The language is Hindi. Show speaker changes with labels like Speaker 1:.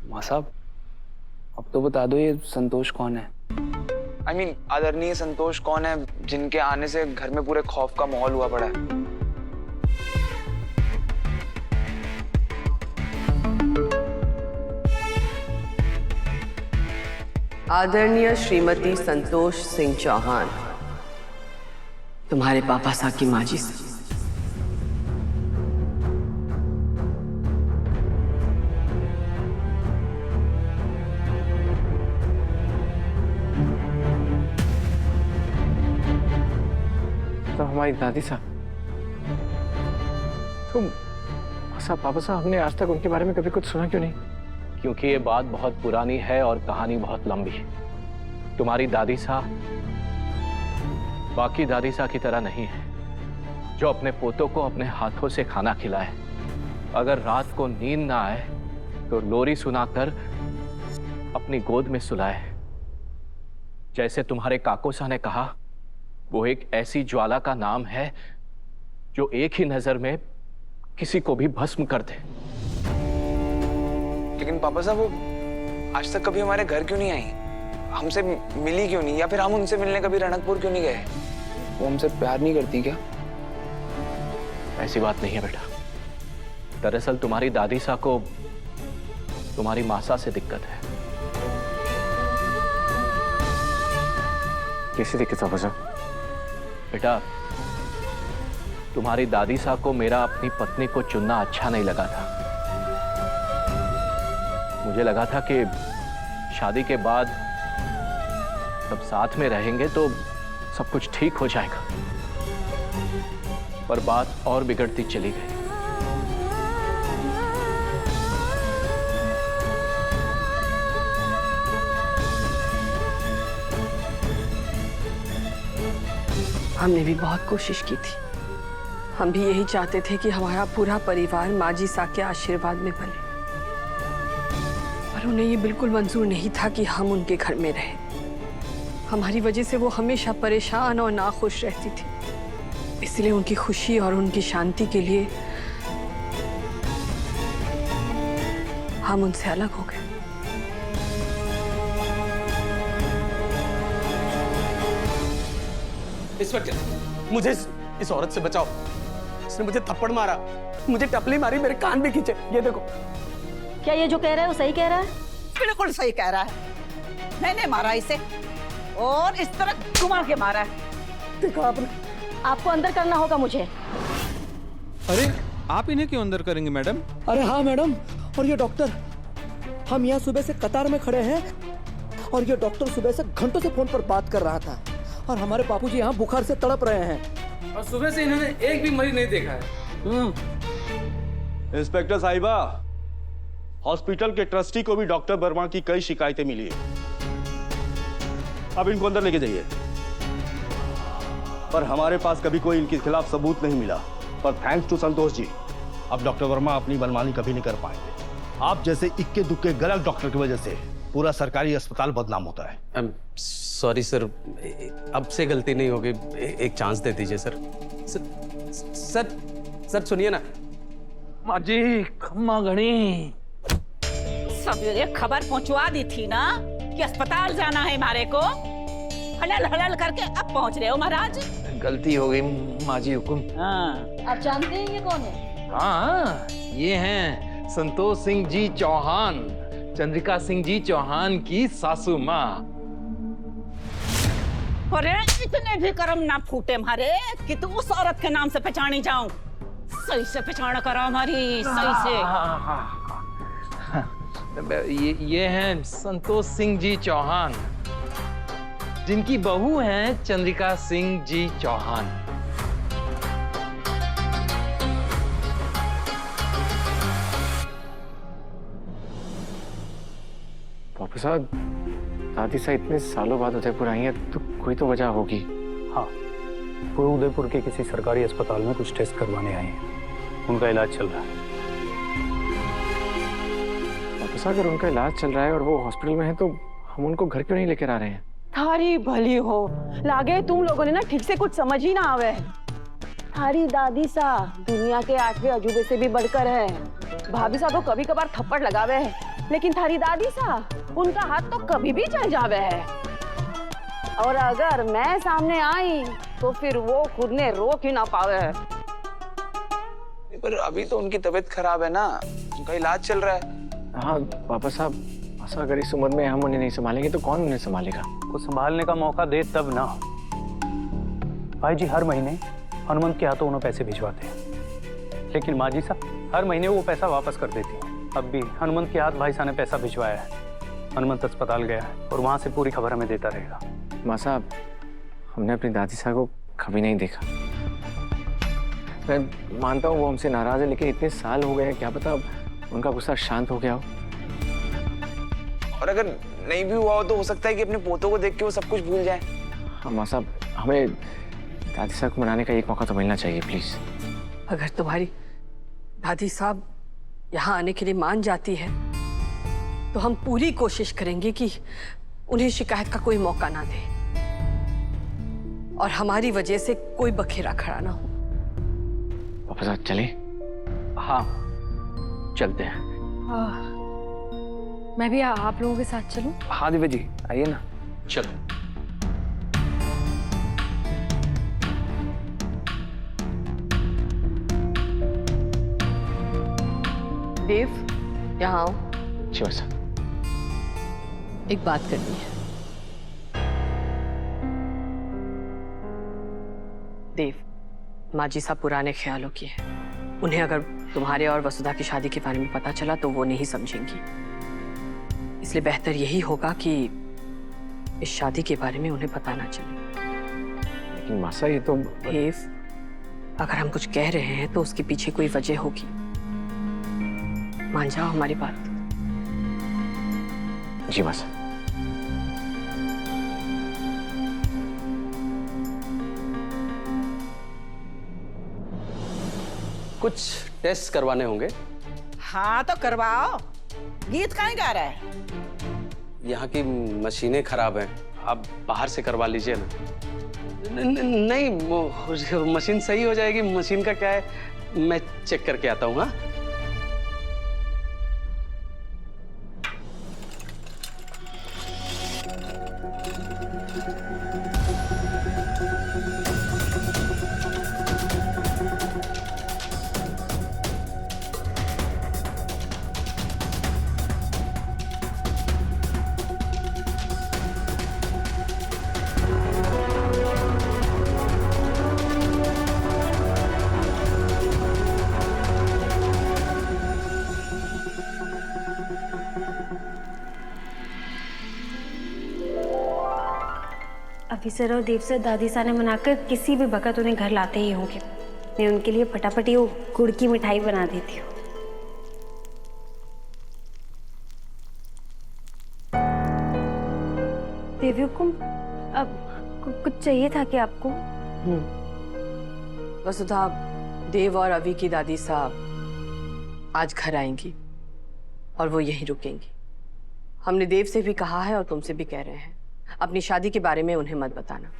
Speaker 1: माँ साहब, अब तो बता दो ये संतोष कौन है? I mean, आदरणीय संतोष कौन है जिनके आने से घर में पूरे खौफ का माहौल हुआ पड़ा है?
Speaker 2: आदरणीय श्रीमती संतोष सिंह चौहान, तुम्हारे पापा साहब की माँ जी से।
Speaker 3: तो हमारी दादी साहब, तो साहब पापा साहब, हमने आज तक उनके बारे में कभी कुछ सुना क्यों नहीं?
Speaker 4: क्योंकि ये बात बहुत पुरानी है और कहानी बहुत लंबी है। तुम्हारी दादी साहब बाकी दादी साहब की तरह नहीं है, जो अपने पोतों को अपने हाथों से खाना खिलाए, अगर रात को नींद ना आए तो लोरी सुनाकर अपनी गोद में सुलाए। जैसे तुम्हारे काकोसा ने कहा, वो एक ऐसी ज्वाला का नाम है जो एक ही नजर में किसी को भी भस्म कर दे।
Speaker 1: लेकिन पापा साहब वो आज तक कभी हमारे घर क्यों नहीं आई? हमसे मिली क्यों नहीं? या फिर हम उनसे मिलने कभी रणकपुर क्यों नहीं गए? वो हमसे प्यार नहीं करती क्या?
Speaker 4: ऐसी बात नहीं है बेटा। दरअसल तुम्हारी दादी साहब को तुम्हारी मासा से दिक्कत है।
Speaker 3: कैसी दिक्कत पापा साहब?
Speaker 4: बेटा, तुम्हारी दादी साहब को मेरा अपनी पत्नी को चुनना अच्छा नहीं लगा था। मुझे लगा था कि शादी के बाद सब साथ में रहेंगे तो सब कुछ ठीक हो जाएगा, पर बात और बिगड़ती चली गई।
Speaker 2: हमने भी बहुत कोशिश की थी। हम भी यही चाहते थे कि हमारा पूरा परिवार माँ जी साहब के आशीर्वाद में पले, पर उन्हें ये बिल्कुल मंजूर नहीं था कि हम उनके घर में रहें। हमारी वजह से वो हमेशा परेशान और नाखुश रहती थी। इसलिए उनकी खुशी और उनकी शांति के लिए हम उनसे अलग हो गए।
Speaker 5: इंस्पेक्टर, मुझे इस औरत से बचाओ। इसने मुझे थप्पड़ मारा, मुझे टपली मारी, मेरे कान भी खींचे। ये देखो।
Speaker 6: क्या ये जो कह रहा है वो सही कह रहा है?
Speaker 7: बिल्कुल सही कह रहा है। मैंने मारा इसे और इस तरह घुमा के मारा है।
Speaker 5: देखा आपने?
Speaker 6: आपको अंदर करना होगा मुझे।
Speaker 8: अरे आप इन्हें क्यों अंदर करेंगे मैडम?
Speaker 5: अरे हाँ मैडम, और ये डॉक्टर, हम यहाँ सुबह से कतार में खड़े हैं और ये डॉक्टर सुबह से घंटों से फोन पर बात कर रहा था और हमारे बापूजी यहाँ बुखार से तड़प रहे हैं
Speaker 8: और सुबह से इन्होंने एक भी मरीज नहीं देखा है।
Speaker 9: इंस्पेक्टर साहिबा, हॉस्पिटल के ट्रस्टी को भी डॉक्टर वर्मा की कई शिकायतें मिली है। अब इनको अंदर लेके जाइए। पर हमारे पास कभी कोई इनके खिलाफ सबूत नहीं मिला, पर थैंक्स टू संतोष जी, अब डॉक्टर वर्मा अपनी मनमानी कभी नहीं कर पाएंगे। आप जैसे इक्के दुक्के गलत डॉक्टर की वजह से पूरा सरकारी अस्पताल बदनाम होता है।
Speaker 5: सॉरी सर, अब से गलती नहीं होगी। एक चांस दे दीजिए सर। सर सर सुनिए ना।
Speaker 8: माँ जी, खम्मा घड़ी
Speaker 7: सवेरे खबर पहुंचवा दी थी ना कि अस्पताल जाना है हमारे को। हलल हलल करके अब पहुंच रहे हो महाराज।
Speaker 3: गलती हो गई माँ जी, हुकुम।
Speaker 7: हाँ,
Speaker 6: आप जानते हैं ये कौन है?
Speaker 10: हाँ, ये हैं संतोष सिंह जी चौहान, चंद्रिका सिंह जी चौहान की सासू माँ।
Speaker 7: अरे इतने भी कर्म ना फूटे हमारे कि तू उस औरत के नाम से पहचानी जाऊं। सही से पहचान करो हमारी, सही से।
Speaker 10: ये हैं संतोष सिंह जी चौहान, जिनकी बहू हैं चंद्रिका सिंह जी चौहान।
Speaker 3: पापा साहब, दादी साहब इतने सालों बाद उदयपुर आई हैं, तो कोई तो वजह होगी।
Speaker 11: हाँ, वो उदयपुर के किसी सरकारी अस्पताल में कुछ टेस्ट करवाने आए हैं। उनका इलाज चल रहा है।
Speaker 3: पापा साहब, अगर उनका इलाज चल रहा है और वो हॉस्पिटल में है तो हम उनको घर क्यों नहीं लेकर आ रहे हैं?
Speaker 6: थारी भली हो, लागे तुम लोगों ने ना ठीक से कुछ समझ ही ना आवे। थारी दादी सा दुनिया के 8वें अजूबे से भी बढ़कर है। भाभी सा तो कभी कभार थप्पड़ लगावे है, लेकिन थारी दादी सा उनका हाथ तो कभी भी चल जावे है, और अगर मैं सामने आई तो फिर वो खुद ने रोक ही ना पावे है।
Speaker 1: पर अभी तो उनकी तबीयत खराब है ना, उनका इलाज चल रहा है।
Speaker 3: हाँ पापा साहब, ऐसा अगर इस उम्र में हम उन्हें नहीं संभालेंगे तो कौन उन्हें संभालेगा?
Speaker 11: को संभालने का मौका दे तब ना। भाई जी हर महीने हनुमंत के हाथों उन्हें पैसे भिजवाते हैं, लेकिन माँ जी साहब हर महीने वो पैसा वापस कर देती है। अब भी हनुमंत के हाथ भाई साहब ने पैसा भिजवाया है। हनुमंत अस्पताल गया है और वहाँ से पूरी खबर हमें देता रहेगा।
Speaker 3: माँ साहब, हमने अपनी दादी साहब को कभी नहीं देखा। मैं मानता हूँ वो हमसे नाराज है, लेकिन इतने साल हो गए हैं, क्या पता उनका गुस्सा शांत हो गया हो।
Speaker 1: और अगर नहीं भी हुआ हो तो हो सकता है कि अपने पोतों को देख के वो सब कुछ भूल जाए।
Speaker 3: हाँ माँ साहब, हमें दादी साहब को मनाने का एक मौका तो मिलना चाहिए प्लीज।
Speaker 2: अगर तुम्हारी दादी साहब यहाँ आने के लिए मान जाती है तो हम पूरी कोशिश करेंगे कि उन्हें शिकायत का कोई मौका ना दे और हमारी वजह से कोई बखेरा खड़ा ना हो।
Speaker 3: पापा साहब चले?
Speaker 4: हाँ चलते हैं।
Speaker 2: मैं भी आप लोगों के साथ चलूं?
Speaker 1: हाँ दिव्या जी आइए ना।
Speaker 4: चलो।
Speaker 2: देव, यहाँ आओ।
Speaker 3: जी बस।
Speaker 2: एक बात करनी है। देव, माँ जी साहब पुराने ख्यालों की है। उन्हें अगर तुम्हारे और वसुधा की शादी के बारे में पता चला तो वो नहीं समझेंगी, इसलिए बेहतर यही होगा कि इस शादी के बारे में उन्हें पता ना चले।
Speaker 3: लेकिन मासा ये तो
Speaker 2: देव, अगर हम कुछ कह रहे हैं तो उसके पीछे कोई वजह होगी। मान जाओ हमारी बात।
Speaker 3: जी मासा।
Speaker 12: कुछ टेस्ट करवाने होंगे।
Speaker 7: हाँ तो करवाओ। गीत कहाँ गा रहा है?
Speaker 12: यहाँ की मशीनें खराब हैं, आप बाहर से करवा लीजिए ना। नहीं वो मशीन सही हो जाएगी। मशीन का क्या है, मैं चेक करके आता हूँ। हाँ
Speaker 13: ऑफिसर और देव सर दादी सा ने मनाकर किसी भी वक्त उन्हें घर लाते ही होंगे। मैं उनके लिए फटाफट वो गुड़ की मिठाई बना देती हूँ। देवी को अब कुछ चाहिए था कि आपको?
Speaker 2: वसुधा, देव और अभी की दादी साहब आज घर आएंगी और वो यहीं रुकेंगी। हमने देव से भी कहा है और तुमसे भी कह रहे हैं, अपनी शादी के बारे में उन्हें मत बताना।